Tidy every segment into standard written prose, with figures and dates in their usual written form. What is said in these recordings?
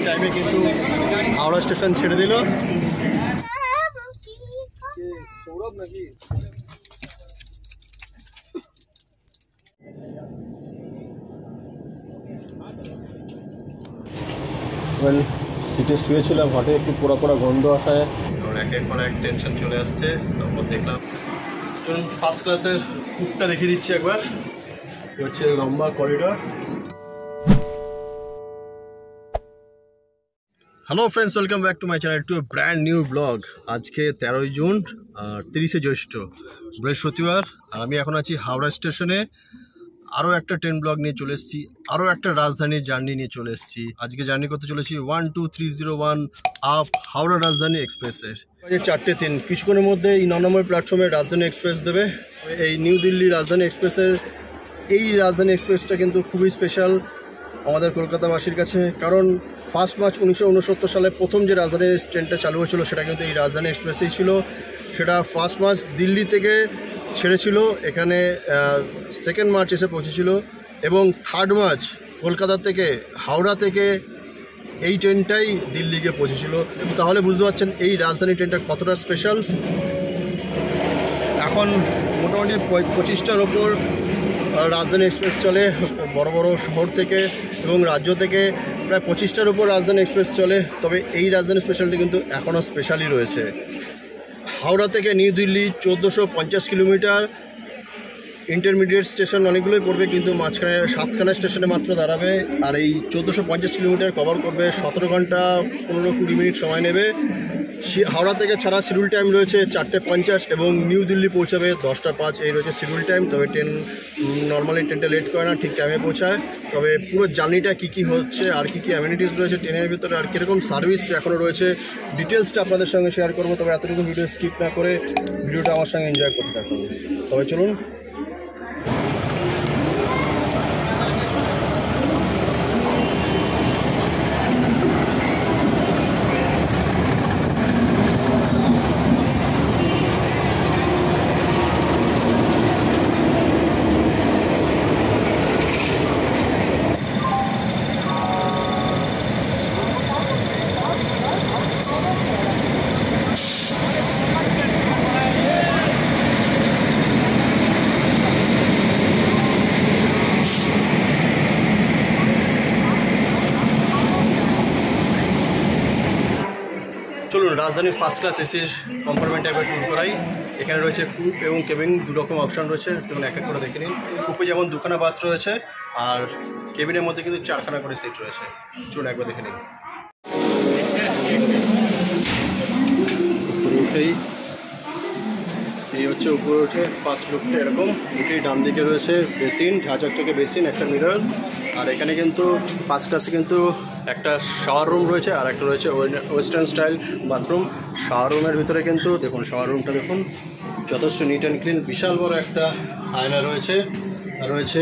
টাইমে কিন্তু হাওড়া স্টেশন ছেড়ে দিল। সৌরভ নাকি সিটে শুয়েছিলাম, হঠাৎ একটু পোড়া পোড়া গন্ধ আসায় একের পর এক টেনশন চলে আসছে। তারপর দেখলাম ফার্স্ট ক্লাসের কূপটা দেখিয়ে দিচ্ছি একবার। হচ্ছে লম্বা corridor. Hello friends, welcome back to my channel to brand new blog. আজকে 13ই জুন আর 30শে জ্যৈষ্ঠ, বৃহস্পতিবার। আর আমি এখন আছি হাওড়া স্টেশনে। আরও একটা ট্রেন ব্লগ নিয়ে চলে এসেছি, আরও একটা রাজধানীর জার্নি নিয়ে চলে এসেছি। আজকে জার্নি করতে চলেছি 12301 আপ হাওড়া রাজধানী এক্সপ্রেসের। 4:03, কিছুক্ষণের মধ্যে এই 9 নম্বর প্ল্যাটফর্মে রাজধানী এক্সপ্রেস দেবে। এই নিউ দিল্লি রাজধানী এক্সপ্রেসের এই রাজধানী এক্সপ্রেসটা কিন্তু খুবই স্পেশাল আমাদের কলকাতাবাসীর কাছে, কারণ 1 মার্চ 1969 সালে প্রথম যে রাজধানী ট্রেনটা চালু হয়েছিল সেটা কিন্তু এই রাজধানী এক্সপ্রেসেই ছিল। সেটা 1 মার্চ দিল্লি থেকে ছেড়েছিল, এখানে 2 মার্চ এসে পৌঁছেছিল, এবং 3 মার্চ কলকাতা থেকে হাওড়া থেকে এই ট্রেনটাই দিল্লিকে পৌঁছেছিল। তাহলে বুঝতে পারছেন এই রাজধানী ট্রেনটা কতটা স্পেশাল। এখন মোটামুটি 25টার ওপর রাজধানী এক্সপ্রেস চলে, বড় বড় শহর থেকে এবং রাজ্য থেকে প্রায় 25টার উপর রাজধানী এক্সপ্রেস চলে। তবে এই রাজধানী স্পেশালটি কিন্তু এখনও স্পেশালই রয়েছে। হাওড়া থেকে new Delhi 1450 kilometre. Intermediate station অনেকগুলোই পড়বে, কিন্তু মাঝখানে 7খানা স্টেশনে মাত্র দাঁড়াবে। আর এই 1450 কিলোমিটার কভার করবে 17 ঘন্টা 15-20 মিনিট সময় নেবে। হাওড়া থেকে ছাড়া শিডিউল টাইম রয়েছে 4:50 এবং নিউ দিল্লি পৌঁছাবে 10:05, এই রয়েছে শিডিউল টাইম। তবে ট্রেন নর্মালি ট্রেনটা লেট করে না, ঠিক টাইমে পৌঁছায়। তবে পুরো জার্নিটা কী হচ্ছে আর কী অ্যামিনিটিস রয়েছে ট্রেনের ভিতরে আর কীরকম সার্ভিস এখনও রয়েছে, ডিটেলসটা আপনাদের সঙ্গে শেয়ার করবো। তবে এতটুকু ভিডিও স্কিপ না করে ভিডিওটা আমার সঙ্গে এনজয় করতে থাকুন। তবে চলুন। চলুন রাজধানীর ফার্স্ট ক্লাস এসির কম্পার্টমেন্টে একবার ট্যুর করাই। এখানে রয়েছে কূপ এবং কেবিন, দুরকম অপশান রয়েছে। দেখুন এক এক করে দেখে নিন। কূপে যেমন 2খানা বাথ রয়েছে, আর কেবিনের মধ্যে কিন্তু 4খানা করে সিট রয়েছে। চলুন একবার দেখে নিন। উপরে উঠেই এই হচ্ছে, উপরে উঠে ফার্স্ট লুকটা এরকম। উঠেই ডান দিকে রয়েছে বেসিন, ঝাঁচকচকে বেসিন, একটা মিরর। আর এখানে কিন্তু ফার্স্ট ক্লাসে কিন্তু একটা শাওয়ার রুম রয়েছে আর একটা রয়েছে ওয়েস্টার্ন স্টাইল বাথরুম। শাওয়ার রুমের ভিতরে কিন্তু দেখুন, শাওয়ার রুমটা দেখুন যথেষ্ট নিট অ্যান্ড ক্লিন। বিশাল বড় একটা আয়না রয়েছে, আর রয়েছে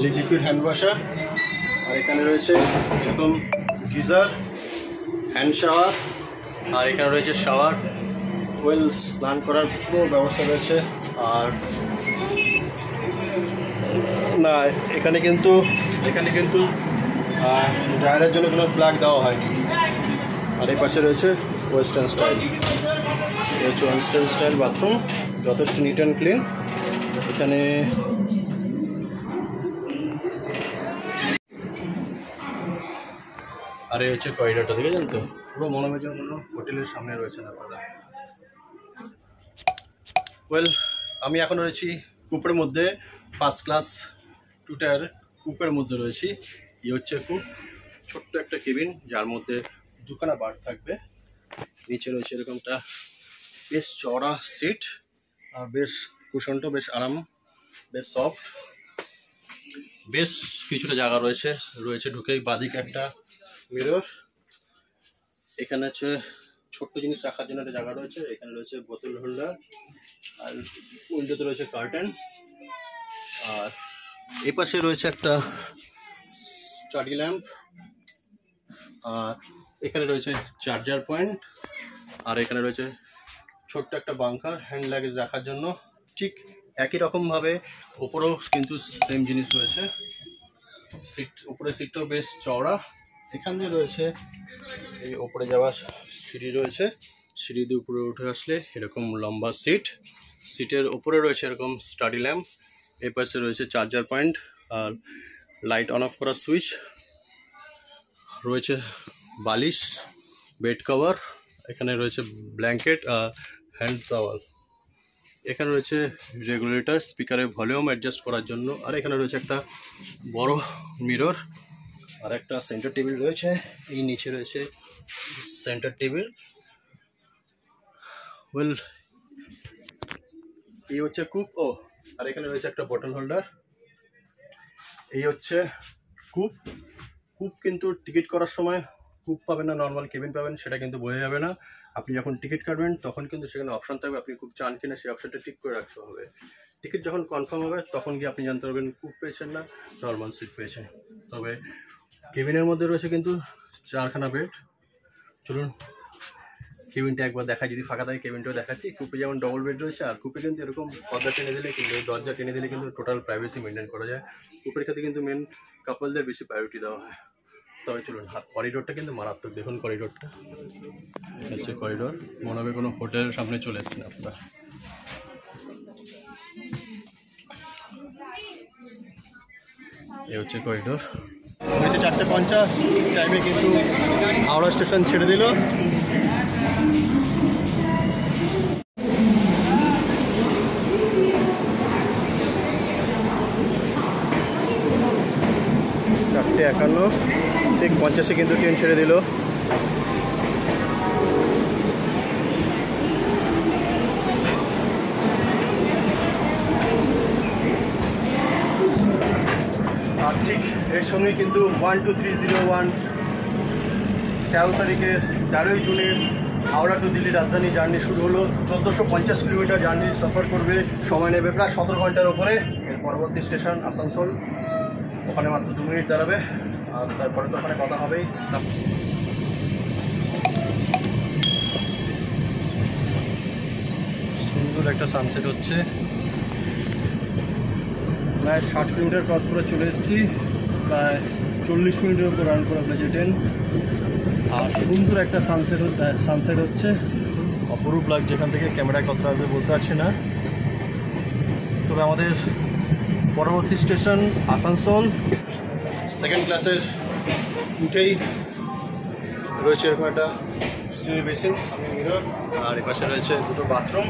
লিকুইড হ্যান্ড ওয়াশার। আর এখানে রয়েছে এরকম গিজার, হ্যান্ড শাওয়ার, আর এখানে রয়েছে শাওয়ার, ওয়েল স্নান করার পুরো ব্যবস্থা রয়েছে। আর না, এখানে কিন্তু ড্রায়ারের জন্য কোনো প্লাগ দেওয়া হয়নি। আর এই পাশে রয়েছে ওয়েস্টার্ন স্টাইল, এই হচ্ছে ওয়েস্টার্ন স্টাইল বাথরুম, যথেষ্ট নিট অ্যান্ড ক্লিন। এখানে আর এই হচ্ছে করিডরটা, দেখেছেন তো, পুরো মনে হয় যেন হোটেলের সামনে রয়েছে না। ওয়েল, আমি এখন রয়েছি কূপের মধ্যে, ফার্স্ট ক্লাস টুটার কূপের মধ্যে রয়েছি। এই হচ্ছে কূপ, ছোট্ট একটা কেবিন যার মধ্যে 2খানা বার্থ থাকবে। নিচে রয়েছে এরকমটা বেশ চওড়া সিট, আর বেশ কুশনটা বেশ আরাম, বেশ সফট। বেশ কিছুটা জায়গা রয়েছে ঢুকেই বাদিকে একটা মিরর, এখানে হচ্ছে ছোট্ট জিনিস রাখার জন্য একটা জায়গা রয়েছে, এখানে রয়েছে বোতল হোল্ডার, আর উইন্ডোতে রয়েছে কার্টেন, আর এই পাশে রয়েছে একটা স্টাডি ল্যাম্প, আর এখানে রয়েছে চার্জার পয়েন্ট, আর এখানে রয়েছে ছোট্ট একটা বাঙ্কার হ্যান্ড লাগেজ রাখার জন্য। ঠিক একই রকমভাবে ওপরেও কিন্তু সেম জিনিস রয়েছে। সিট, উপরে সিটটাও বেশ চওড়া। এখান দিয়ে রয়েছে এই ওপরে যাওয়ার সিঁড়ি রয়েছে, সিঁড়ি দিয়ে উপরে উঠে আসলে এরকম লম্বা সিট, সিটের উপরে রয়েছে এরকম স্টাডি ল্যাম্প, এই পাশে রয়েছে চার্জার পয়েন্ট আর লাইট অন অফ করার সুইচ, রয়েছে বালিশ, বেড কভার, এখানে রয়েছে ব্ল্যাঙ্কেট আর হ্যান্ড টাওয়াল, এখানে রয়েছে রেগুলেটর স্পিকারের ভলিউম অ্যাডজাস্ট করার জন্য, আর এখানে রয়েছে একটা বড় মিরর, আর একটা সেন্টার টেবিল রয়েছে, এই নিচে রয়েছে সেন্টার টেবিল। ওয়েল, এই হচ্ছে কুপ, ও আর এখানে রয়েছে একটা বটল হোল্ডার। এই হচ্ছে কুপ। কুপ কিন্তু টিকিট করার সময় কুপ পাবেন না, নর্মাল কেবিন পাবেন, সেটা কিন্তু বোঝা যাবে না। আপনি যখন টিকিট কাটবেন তখন কিন্তু সেখানে অপশান থাকবে, আপনি কুপ চান কিনা সেই অপশানটা টিক করে রাখতে হবে। টিকিট যখন কনফার্ম হবে তখন গিয়ে আপনি জানতে পারবেন কুপ পেয়েছেন না নর্মাল সিট পেয়েছেন। তবে কেবিনের মধ্যে রয়েছে কিন্তু 4খানা বেড। চলুন কেবিনটা একবার দেখা, যদি ফাঁকা থাকে কেবিনটাও দেখাচ্ছি। কুপে যেমন ডবল বেড রয়েছে, আর কুপে কিন্তু এরকম পর্দা টেনে দিলে কিন্তু দরজা টেনে দিলে কিন্তু টোটাল প্রাইভেসি মেনটেন করা যায়। কুপের ক্ষেত্রে কিন্তু মেন কাপলদের বেশি প্রায়োরিটি দেওয়া হয়। তবে চলুন, আর করিডোরটা কিন্তু মারাত্মক, দেখুন করিডোরটা হচ্ছে করিডোর, মনে হবে কোনো হোটেলের সামনে চলে এসেছেন আপনারা। এই হচ্ছে করিডোর। ঘড়িতে 4:50 টাইমে কিন্তু হাওড়া স্টেশন ছেড়ে দিল। চারটে 51, ঠিক 50-এ কিন্তু ট্রেন ছেড়ে দিল। আর ঠিক এর সঙ্গে কিন্তু 12301 13 তারিখের 13ই জুনের হাওড়া টু দিল্লি রাজধানী জার্নি শুরু হলো। 1450 কিলোমিটার জার্নি সফর করবে, সময় নেবে প্রায় 17 ঘন্টার ওপরে। এর পরবর্তী স্টেশন আসানসোল, ওখানে মাত্র 2 মিনিট দাঁড়াবে, আর তারপরে তো ওখানে কথা হবেই। সুন্দর একটা সানসেট হচ্ছে, প্রায় 60 কিলোমিটার ক্রস করে চলে এসেছি, প্রায় 40 মিনিটের উপর রান করে ফেলেছে ট্রেন। আর সুন্দর একটা সানসেট হচ্ছে, অপরূপ লাগছে। এখান থেকে ক্যামেরায় কতটা আসবে বলতে পারছি না। তবে আমাদের পরবর্তী স্টেশন আসানসোল। সেকেন্ড ক্লাসের উঠেই রয়েছে এরকম একটা স্টিল বেসিন, সামনে মিরর, আর এপাশে রয়েছে দুটো বাথরুম।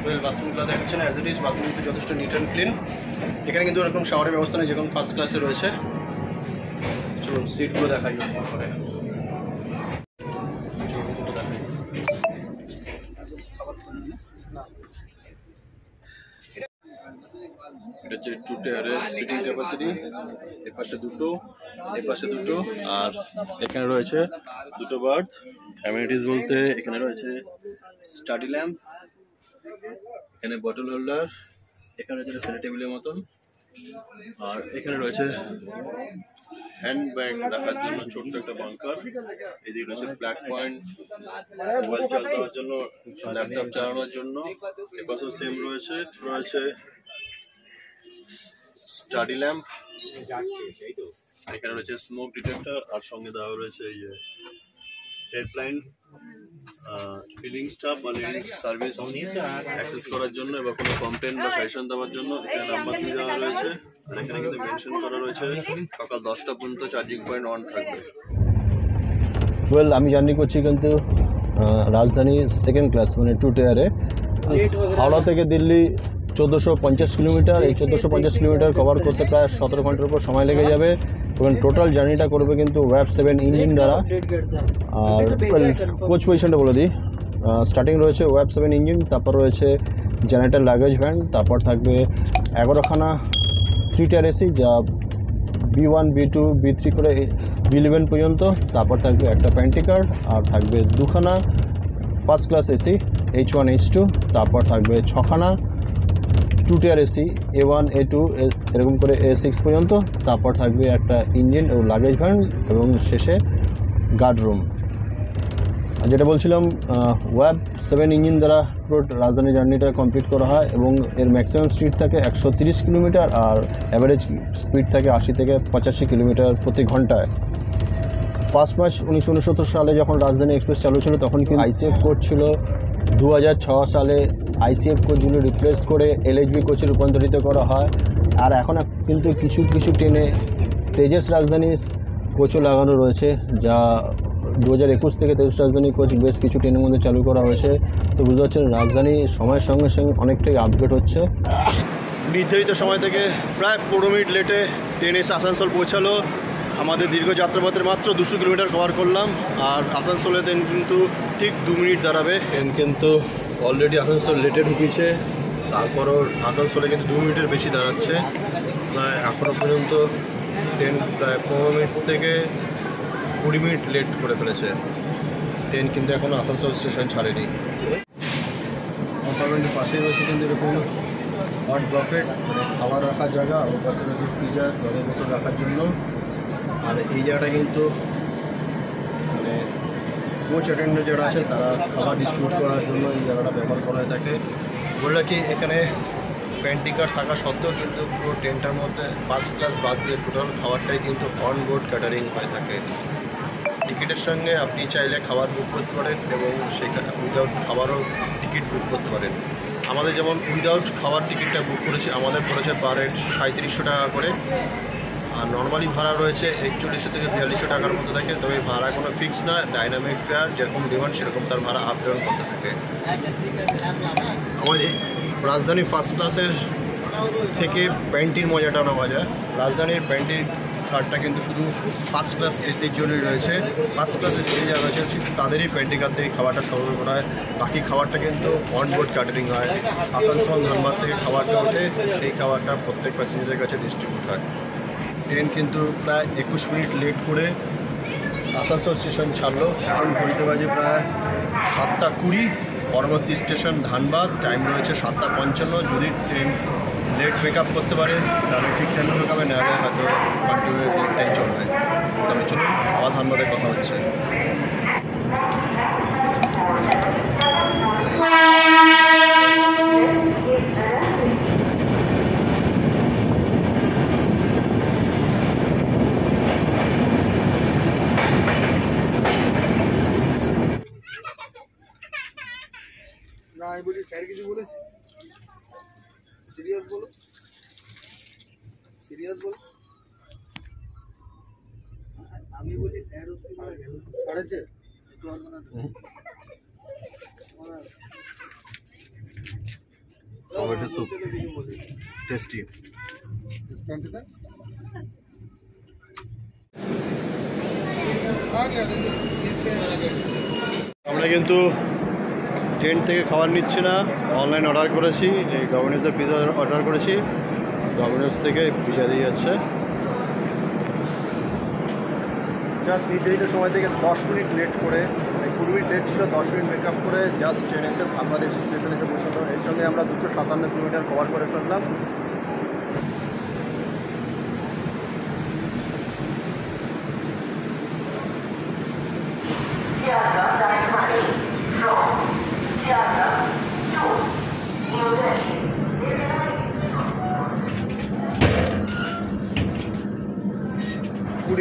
ওয়েল, বাথরুমগুলো দেখাচ্ছে না, অ্যাজ ইট ইজ বাথরুম কিন্তু যথেষ্ট নিট অ্যান্ড ক্লিন। এখানে কিন্তু এরকম শাওয়ারের ব্যবস্থা নেই যেরকম ফার্স্ট ক্লাসে রয়েছে। চলুন সিটগুলো দেখাই পরে। এটা হচ্ছে 2 টায়ারের সিটিং ক্যাপাসিটি, এপাশে দুটো, এপাশে দুটো, আর এখানে রয়েছে দুটো বার্থ। অ্যামিনিটিস বলতে এখানে রয়েছে স্টাডি ল্যাম্প, এখানে বটল হোল্ডার, এখানে রয়েছে সেন্টার টেবিলের মতন, আর এখানে রয়েছে হ্যান্ড ব্যাগ রাখার জন্য ছোট্ট একটা বাঙ্কার। এদিকে রয়েছে ব্ল্যাক পয়েন্ট, মোবাইল চার্জ দেওয়ার জন্য, ল্যাপটপ চালানোর জন্য। এপাশেও সেম রয়েছে, রয়েছে স্টাডি ল্যাম্প, এখানে রয়েছে স্মোক ডিটেক্টর, আর সঙ্গে দেওয়া রয়েছে এই যে হেল্পলাইন, ফিলিং স্টাফ বা লিভিং সার্ভিস অ্যাক্সেস করার জন্য বা কোনো কমপ্লেন বা সাজেশন দেওয়ার জন্য এখানে নাম্বার দিয়ে দেওয়া রয়েছে। আর এখানে কিন্তু মেনশন করা রয়েছে সকাল 10টা পর্যন্ত চার্জিং পয়েন্ট অন থাকবে। ওয়েল, আমি জার্নি করছি কিন্তু রাজধানী সেকেন্ড ক্লাস, মানে 2 টায়ারে। হাওড়া থেকে দিল্লি 1450 কিলোমিটার। এই 1450 কিলোমিটার কভার করতে প্রায় 17 ঘন্টার উপর সময় লেগে যাবে, এবং টোটাল জার্নিটা করবে কিন্তু ওয়েব 7 ইঞ্জিন দ্বারা। আর কোচ পজিশনটা বলে দিই, স্টার্টিং রয়েছে ওয়েব 7 ইঞ্জিন, তারপর রয়েছে জেনারেটর লাগেজ ভ্যান, তারপর থাকবে 11খানা 3 টায়ার এসি, যা B1 B2 B3 করে B11 পর্যন্ত। তারপর থাকবে একটা প্যান্ট্রি কার, আর থাকবে দুখানা first class AC H1 H2, তারপর থাকবে 6খানা 2 টিয়ার এসি A1 A2 এরকম করে A6 পর্যন্ত। তারপর থাকবে একটা ইঞ্জিন ও লাগেজ ভ্যান এবং শেষে গার্ড রুম। যেটা বলছিলাম, ওয়াব 7 ইঞ্জিন দ্বারা পুরো রাজধানী জার্নিটা কমপ্লিট করা হয় এবং এর ম্যাক্সিমাম স্পিড থাকে 130 কিলোমিটার আর অ্যাভারেজ স্পিড থাকে 80 থেকে 85 কিলোমিটার প্রতি ঘন্টায়। ফার্স্ট মার্চ 1969 সালে যখন রাজধানী এক্সপ্রেস চালু ছিল তখন কিন্তু ICF কোচ ছিল। 2006 সালে ICF কোচগুলো রিপ্লেস করে LHB কোচে রূপান্তরিত করা হয়। আর এখন কিন্তু কিছু কিছু ট্রেনে তেজস রাজধানী কোচও লাগানো রয়েছে, যা 2021 থেকে তেজস রাজধানী কোচ বেশ কিছু ট্রেনের মধ্যে চালু করা হয়েছে। তো বুঝতে পারছেন রাজধানী সময়ের সঙ্গে সঙ্গে অনেকটাই আপগ্রেড হচ্ছে। নির্ধারিত সময় থেকে প্রায় 15 মিনিট লেটে ট্রেন এসে আসানসোল পৌঁছালো। আমাদের দীর্ঘ যাত্রাপথের মাত্র 200 কিলোমিটার কভার করলাম, আর আসানসোলে ট্রেন কিন্তু ঠিক 2 মিনিট দাঁড়াবে। ট্রেন কিন্তু অলরেডি আসানসোল লেটে ঢুকিয়েছে, তারপরও আসানসোলে কিন্তু 2 মিনিটের বেশি দাঁড়াচ্ছে। প্রায় এখনও পর্যন্ত ট্রেন প্রায় 15 মিনিট থেকে 20 মিনিট লেট করে ফেলেছে। ট্রেন কিন্তু এখনও আসানসোল স্টেশন ছাড়েনি। অ্যাপার্টমেন্টের পাশেই রয়েছে কিন্তু এরকম হট বাফেট, মানে খাবার রাখার জায়গা, ওর পাশে রয়েছে ফ্রিজার জলের বোতল রাখার জন্য। আর এই জায়গাটা কিন্তু মানে কোচ অ্যাটেন্ডেন্ট যারা আছে তারা খাবার ডিস্ট্রিবিউট করার জন্য এই জায়গাটা ব্যবহার করা হয়ে থাকে। বলে রাখি, এখানে প্যান্ট্রি কার থাকা সত্ত্বেও কিন্তু পুরো ট্রেনটার মধ্যে ফার্স্ট ক্লাস বাদ দিয়ে টোটাল খাবারটাই কিন্তু অন বোর্ড ক্যাটারিং হয়ে থাকে। টিকিটের সঙ্গে আপনি চাইলে খাবার বুক করতে পারেন এবং সেখানে উইদাউট খাবারও টিকিট বুক করতে পারেন। আমাদের যেমন উইদাউট খাবার টিকিটটা বুক করেছি, আমাদের পড়েছে পার হেড 3700 টাকা করে। আর নর্মালি ভাড়া রয়েছে 4100 থেকে 4200 টাকার মতো থাকে। তবে ভাড়া কোনো ফিক্স না, ডাইনামিক ফেয়ার, যেরকম ডিমান্ড সেরকম তার ভাড়া আপ ডাউন করতে থাকে। আমাদের রাজধানী ফার্স্ট ক্লাসের থেকে প্যান্টির মজাটা নেওয়া যায়। রাজধানীর প্যান্টির কারটা কিন্তু শুধু ফার্স্ট ক্লাস এসির জন্যই রয়েছে। ফার্স্ট ক্লাস এসি যারা রয়েছে শুধু তাদেরই প্যান্ট্রি কার থেকে খাবারটা সরবরাহ করা হয়। বাকি খাবারটা কিন্তু অনবোর্ড ক্যাটারিং হয়। আসানসোল ধানবাদ থেকে খাবারটা ওঠে, সেই খাবারটা প্রত্যেক প্যাসেঞ্জারের কাছে ডিস্ট্রিবিউট হয়। ট্রেন কিন্তু প্রায় 21 মিনিট লেট করে আসানসোল স্টেশন ছাড়লো। এখন ঘড়িতে বাজে প্রায় 7:20। পরবর্তী স্টেশন ধানবাদ, টাইম রয়েছে 7:55। যদি ট্রেন লেট পিক আপ করতে পারে তাহলে ঠিক টাইমে পিক আপে, নাহলে হয়তো কন্টিনিউ লেটটাই চলবে। তাহলে চলুন, আবার ধানবাদে কথা হচ্ছে। না আমি বলি স্যার কিছু বলেছে? সিরিয়াস বলো, সিরিয়াস বলো। আমি বলি স্যার করেছে টমেটো স্যুপ টেস্টি। আমরা কিন্তু ট্রেন থেকে খাবার নিচ্ছি না, অনলাইন অর্ডার করেছি। এই ডমিনোসের পিজা অর্ডার করেছি, ডমিনোস থেকে পিজা দিয়ে যাচ্ছে। জাস্ট নির্ধারিত সময় থেকে 10 মিনিট লেট করে, 20 মিনিট লেট ছিল, 10 মিনিট মেকআপ করে জাস্ট ট্রেন এসে ধানবাদ স্টেশন এসে পৌঁছালো। এর সঙ্গে আমরা 257 কিলোমিটার কভার করে ফেললাম।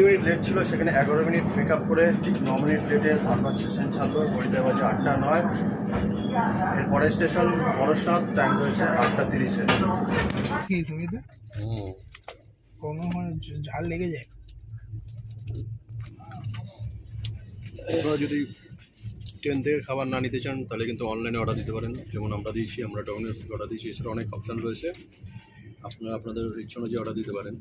মিনিট লেট ছিল, সেখানে 11 মিনিট মেকআপ করে ঠিক 9 মিনিট লেটে ধানবাদ স্টেশন ছাড়লো। ঘড়িতে বাজে 8:09। এরপরের স্টেশন পরশনাথ, টাইম রয়েছে 8:30-এ। কি সুবিধা কোনো ঝাল লেগে যায়? আপনারা যদি ট্রেন থেকে খাবার না নিতে চান তাহলে কিন্তু অনলাইনে অর্ডার দিতে পারেন, যেমন আমরা দিয়েছি। আমরা ডমিনোস অর্ডার দিয়েছি, এছাড়া অনেক অপশান রয়েছে, আপনারা আপনাদের ইচ্ছা অনুযায়ী অর্ডার দিতে পারেন।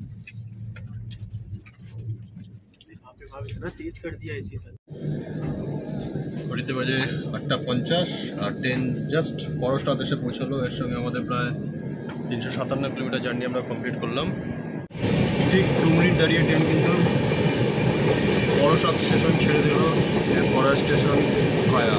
ঘড়িতে বাজে 8:50 আর ট্রেন জাস্ট পরশনাথ এসে পৌঁছালো। এর সঙ্গে আমাদের প্রায় 357 কিলোমিটার জার্নি আমরা কমপ্লিট করলাম। ঠিক 2 মিনিট দাঁড়িয়ে ট্রেন কিন্তু বড়সাত স্টেশন ছেড়ে দিল, পরের স্টেশন গয়া।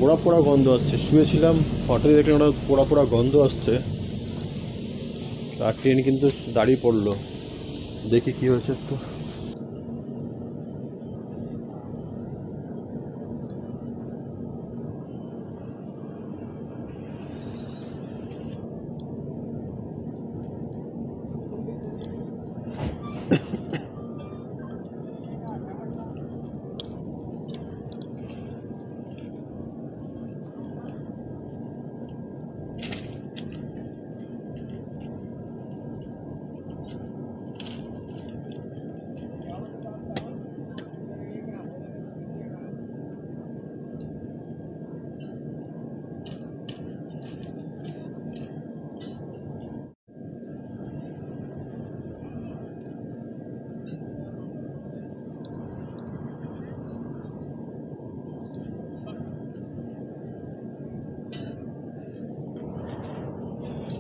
পোড়া পোড়া গন্ধ আসছে, শুয়েছিলাম হঠাৎ দেখলাম ওটা পোড়া পোড়া গন্ধ আসছে। আর ট্রেন কিন্তু দাঁড়িয়ে পড়লো, দেখি কি হয়েছে একটু।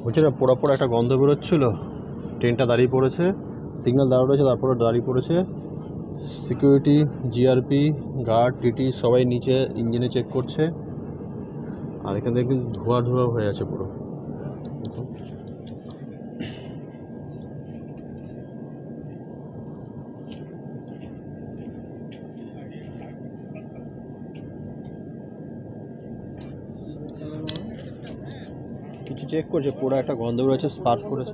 বলছি না, পোড়া পোড়া একটা গন্ধ বেরোচ্ছিল। ট্রেনটা দাঁড়িয়ে পড়েছে, সিগন্যাল দাঁড়িয়ে রয়েছে, তারপরে দাঁড়িয়ে পড়েছে। সিকিউরিটি, জিআরপি, গার্ড, টিটি সবাই নিচে ইঞ্জিনে চেক করছে। আর এখান থেকে কিন্তু ধোয়া ধোয়া হয়ে আছে পুরো। কিছু চেক করছে, পোড়া একটা গন্ধ বেরোচ্ছে, স্পার্ক করেছে।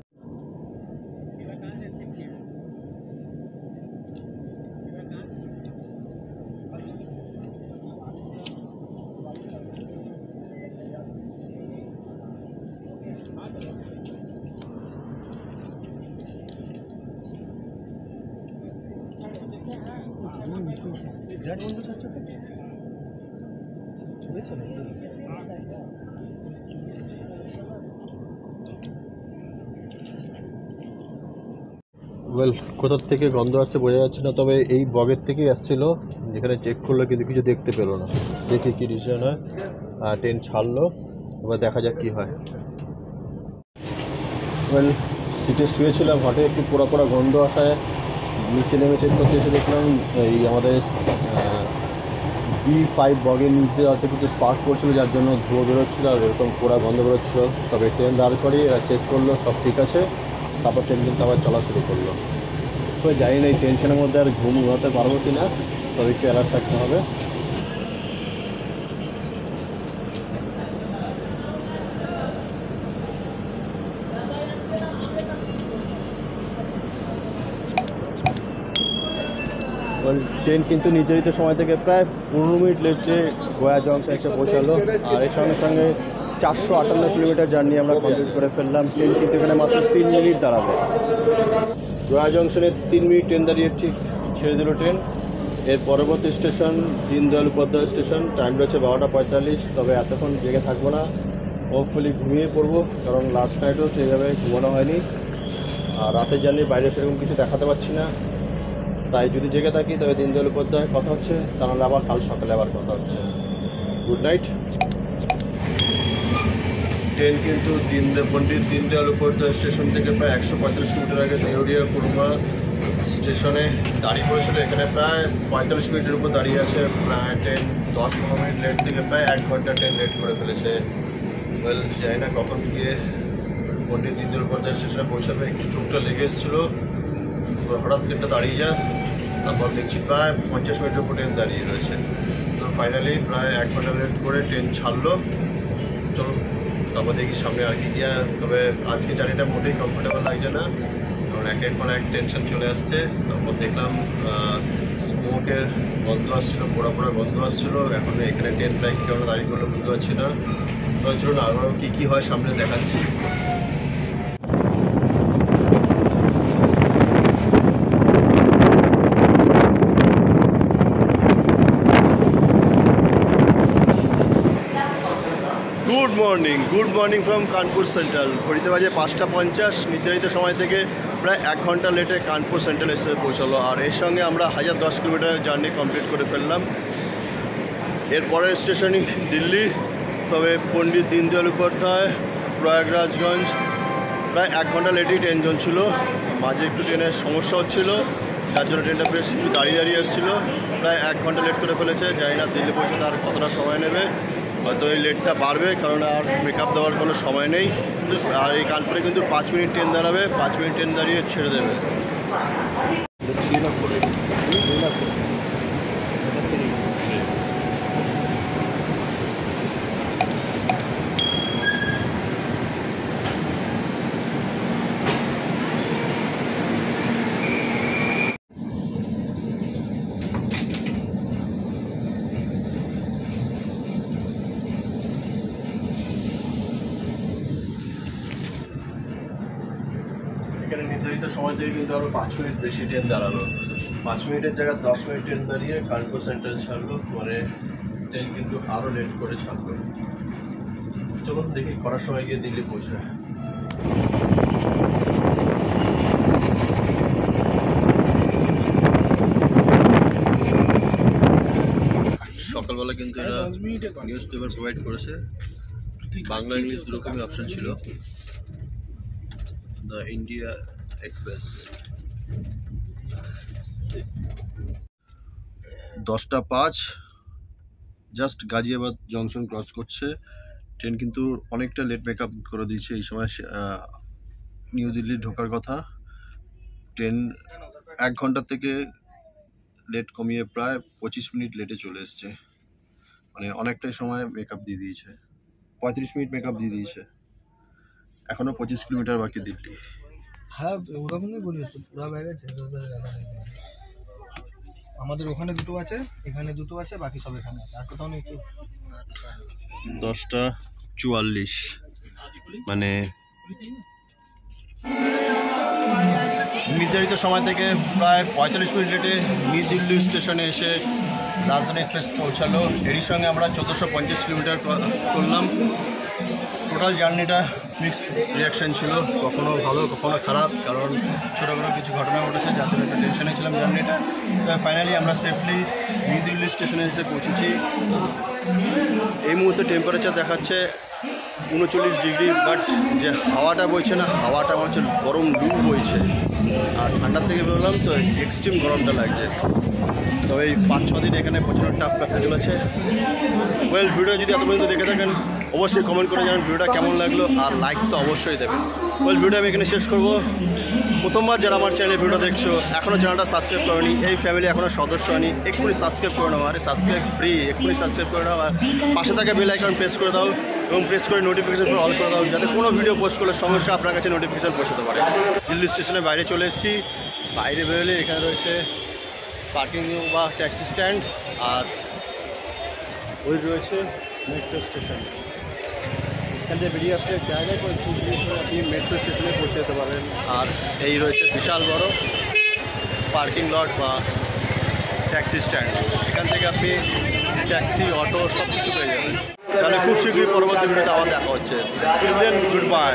ওয়েল, কোথার থেকে গন্ধ আসছে বোঝা যাচ্ছে না, তবে এই বগের থেকেই আসছিল। যেখানে চেক করলো কিন্তু কিছু দেখতে পেলো না। দেখি কি ডিসিশন হয়। ট্রেন ছাড়লো, এবার দেখা যাক কি হয়। ওয়েল, সিটে শুয়েছিলাম, হঠাৎ একটু পোড়া পোড়া গন্ধ আসায় নিচে নেমে চেক করতে এসে দেখলাম এই আমাদের B5 বগের নিচ দিয়ে হয়তো কিছু স্পার্ক করছিল, যার জন্য ধোঁয়া বেরোচ্ছিলো আর এরকম পোড়া গন্ধ বেরোচ্ছিলো। তবে ট্রেন দাঁড় করিয়ে এরা চেক করলো, সব ঠিক আছে। তারপর ট্রেন কিন্তু আবার চলা শুরু করলো। তো জানি না এই টেনশনের মধ্যে আর ঘুমাতে পারবো কি না, তবে একটু অ্যালার্ট থাকতে হবে। ট্রেন কিন্তু নির্ধারিত সময় থেকে প্রায় 15 মিনিট লেটে গয়া জংশন এসে পৌঁছালো। আর এর সঙ্গে সঙ্গে 458 কিলোমিটার জার্নি আমরা কমপ্লিট করে ফেললাম। ট্রেন কিন্তু এখানে মাত্র 3 মিনিট দাঁড়াবে। গয়া জংশনে 3 মিনিট ট্রেন দাঁড়িয়ে ঠিক ছেড়ে দিল ট্রেন। এর পরবর্তী station Deendayal Upadhyay station. Time রয়েছে 12টা 45। তবে এতক্ষণ জেগে থাকবো না, হোপফুলি ঘুমিয়ে পড়বো, কারণ লাস্ট নাইটও সেইভাবে ঘুমানো হয়নি। আর রাতের জার্নি বাইরে সেরকম কিছু দেখাতে পারছি না, তাই যদি জেগে থাকি তবে দীনদয়াল উপাধ্যায় কথা হচ্ছে, তাহলে আবার কাল সকালে আবার কথা হচ্ছে। Good night. ট্রেন কিন্তু পণ্ডিত দীনদয়াল উপাধ্যায় স্টেশন থেকে প্রায় 145 কিলোমিটার আগে দেউরিয়া কুরমা স্টেশনে দাঁড়িয়ে পড়েছিল। এখানে প্রায় 45 মিনিটের উপর দাঁড়িয়ে আছে। প্রায় ট্রেন 10-15 মিনিট লেট থেকে প্রায় 1 ঘন্টা ট্রেন লেট করে ফেলেছে। ওয়েল, জানি না কখন গিয়ে পণ্ডিত দীনদয়াল উপাধ্যায় স্টেশনে পৌঁছাবে। একটু চোখটা লেগে এসেছিলো, হঠাৎ ট্রেনটা দাঁড়িয়ে যায়। তারপর দেখছি প্রায় 50 মিনিটের উপর ট্রেন দাঁড়িয়ে রয়েছে। তো ফাইনালি প্রায় 1 ঘন্টা লেট করে ট্রেন ছাড়লো। চলো তারপর দেখি সামনে আর কি গিয়া। তবে আজকে জার্নিটা মোটেই কমফোর্টেবল লাগছে না, কারণ একের পর এক টেনশন চলে আসছে। তারপর দেখলাম স্মোকের গন্ধ আসছিলো, পোড়া পোড়া গন্ধ আসছিলো। এখন এখানে ট্রেন প্রায় কী কারণে দাঁড়িয়ে করলো বুঝতে পারছি না। তো চলুন আরও কী কী হয় সামনে দেখাচ্ছি। Good morning from Kanpur central. ঘড়িতে বাজে 5:50। নির্ধারিত সময় থেকে প্রায় 1 ঘন্টা লেটে কানপুর সেন্ট্রাল এসে পৌঁছালো। আর এর সঙ্গে আমরা 1010 কিলোমিটার জার্নি কমপ্লিট করে ফেললাম। এর পরের স্টেশনই দিল্লি, তবে পণ্ডিত দীনদয়াল উপাধ্যায়, প্রয়াগরাজগঞ্জ। প্রায় 1 ঘন্টা লেটেই ট্রেন ছিল। মাঝে একটু ট্রেনের সমস্যা হচ্ছিল, যার জন্য ট্রেনটা বেশ একটু দাঁড়িয়ে এসেছিলো। প্রায় 1 ঘন্টা লেট করে ফেলেছে। জানি না দিল্লি পৌঁছতে আর কতটা সময় নেবে, হয়তো এই লেটটা বাড়বে, কারণ আর মেকআপ দেওয়ার কোনো সময় নেই। আর এই কানপুরে কিন্তু 5 মিনিট ট্রেন দাঁড়াবে, 5 মিনিট ট্রেন দাঁড়িয়ে ছেড়ে দেবে। এখানে নির্ধারিত সময় থেকে কিন্তু আরও 5 মিনিট বেশি ট্রেন দাঁড়ালো। 5 মিনিটের জায়গায় 10 মিনিট ট্রেন দাঁড়িয়ে কানপুর সেন্ট্রাল ছাড়লো। মানে ট্রেন কিন্তু আরও লেট করে ছাড়লো। চলুন দেখি করার সময় গিয়ে দিল্লি পৌঁছায়। সকালবেলা কিন্তু এরা নিউজ পেপার প্রোভাইড করেছে। বাংলা ইংলিশ দুরকমই অপশন ছিল। The India express 10:05 just Ghaziabad junction cross করছে। ট্রেন কিন্তু অনেকটা লেট মেকআপ করে দিয়েছে। এই সময় নিউ দিল্লি ঢোকার কথা। ট্রেন 1 ঘন্টা থেকে লেট কমিয়ে প্রায় 25 মিনিট লেটে চলে এসছে। মানে অনেকটাই সময় মেকআপ দিয়ে দিয়েছে, 35 মিনিট মেকআপ দিয়ে দিয়েছে। এখনও 25 কিলোমিটার বাকি দিল্লি। হ্যাঁ, ওরকমই বলিস তো, পুরো ব্যাগ আছে। আমাদের ওখানে দুটো আছে, এখানে দুটো আছে, বাকি সব এখানে আছে। আর কোথাও নেই। 10:44 মানে নির্ধারিত সময় থেকে প্রায় 45 মিনিট লেটে নিউ দিল্লি স্টেশনে এসে রাজধানী এক্সপ্রেস পৌঁছালো। এরই সঙ্গে আমরা 1450 কিলোমিটার করলাম। টোটাল জার্নিটা মিক্স রিয়াকশান ছিল, কখনো ভালো কখনো খারাপ, কারণ ছোটোখাটো কিছু ঘটনা ঘটেছে, যার জন্য একটা টেনশনে ছিলাম জার্নিটা। তবে ফাইনালি আমরা সেফলি নিউ দিল্লি স্টেশনে এসে পৌঁছেছি। এই মুহূর্তে টেম্পারেচার দেখাচ্ছে 39 ডিগ্রি, বাট যে হাওয়াটা বইছে না, হাওয়াটা আমার হচ্ছে গরম লু বইছে। আর ঠান্ডার থেকে বেরোলাম তো এক্সট্রিম গরমটা লাগছে। তবে এই 5-6 দিন এখানে প্রচুর টাফ কাটতে চলেছে। ওয়েল, ভিডিও যদি এত পর্যন্ত দেখে থাকেন অবশ্যই কমেন্ট করে জানান ভিডিওটা কেমন লাগলো, আর লাইক তো অবশ্যই দেবেন। ওয়েল, ভিডিও আমি এখানে শেষ করবো। প্রথমবার যারা আমার চ্যানেলে ভিডিও দেখছো, এখনও চ্যানেলটা সাবস্ক্রাইব করেনি, এই ফ্যামিলি এখনও সদস্য হয়নি, এক্ষুনি সাবস্ক্রাইব করে নাও। আরে সাবস্ক্রাইব ফ্রি, এক্ষুনি সাবস্ক্রাইব করে নাও। আর পাশে থাকা বেল আইকন প্রেস করে দাও এবং প্রেস করে নোটিফিকেশন ফর অল করে দাও, যাতে কোনো ভিডিও পোস্ট করলে সমস্যা আপনার কাছে নোটিফিকেশন পৌঁছাতে পারে। দিল্লি স্টেশনের বাইরে চলে এসেছি। বাইরে বেরোলে এখানে রয়েছে পার্কিং বা ট্যাক্সি স্ট্যান্ড, আর ওই রয়েছে মেট্রো স্টেশন। এখান থেকে বেরিয়ে আসলে জায়গায় করে আপনি মেট্রো স্টেশনে পৌঁছে যেতে পারবেন। আর এই রয়েছে বিশাল বড় পার্কিং লট বা ট্যাক্সি স্ট্যান্ড। এখান থেকে আপনি ট্যাক্সি, অটো সব কিছু পেয়ে যাবেন। তাহলে খুব শীঘ্রই পরবর্তী ভিডিওতে আবার দেখা হচ্ছে। Good bye.